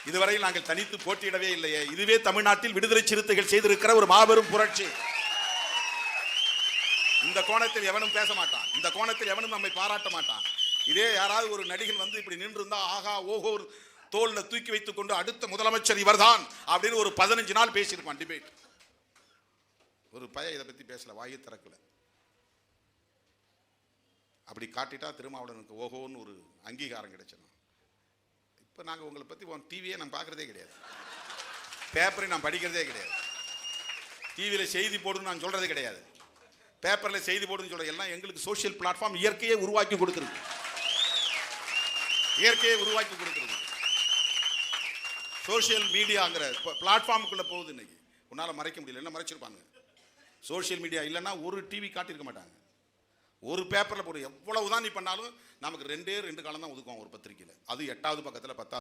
இதுவரையில் நாங்கள் தனித்து போட்டியிடவே இல்லையே. இதுவே தமிழ்நாட்டில் விடுதலை சிறுத்தைகள் செய்திருக்கிற ஒரு மாபெரும் புரட்சி. இந்த கோணத்தில் எவனும் பேச மாட்டான், இந்த கோணத்தில் எவனும் நம்மை பாராட்ட மாட்டான். இதே யாராவது ஒரு நடிகன் வந்து இப்படி நின்று இருந்தா ஆகா ஓஹோ தோல்ல தூக்கி வைத்துக் கொண்டு அடுத்த முதலமைச்சர் இவர்தான் அப்படின்னு ஒரு 15 நாள் பேசியிருப்பான் டிபேட். ஒரு பையன் இதை பத்தி பேசல, வாயை திறக்கல. அப்படி காட்டிட்டா திருமாவளவனுக்கு ஓஹோன்னு ஒரு அங்கீகாரம் கிடைச்சிடும். இப்போ நாங்கள் உங்களை பற்றி டிவியே நான் பார்க்குறதே கிடையாது, பேப்பரை நான் படிக்கிறதே கிடையாது, டிவியில் செய்தி போடுன்னு நான் சொல்கிறதே கிடையாது, பேப்பரில் செய்தி போடுன்னு சொல்கிறது எல்லாம் எங்களுக்கு சோஷியல் பிளாட்ஃபார்ம் இயற்கையை உருவாக்கி கொடுத்துருக்கு, இயற்கையை உருவாக்கி கொடுத்துருக்கு. சோஷியல் மீடியாங்கிற பிளாட்ஃபார்முக்குள்ளே போகுது. இன்னைக்கு உன்னால் மறைக்க முடியல, என்ன மறைச்சிருப்பாங்க. சோஷியல் மீடியா இல்லைன்னா ஒரு டிவி காட்டியிருக்க மாட்டாங்க, ஒரு பேப்பரில் போடு. எவ்வளவுதான் நீ பண்ணாலும் நமக்கு 2 காலம் தான் ஒதுக்குவோம் ஒரு பத்திரிக்கையில், அது 8வது பக்கத்தில் 10வது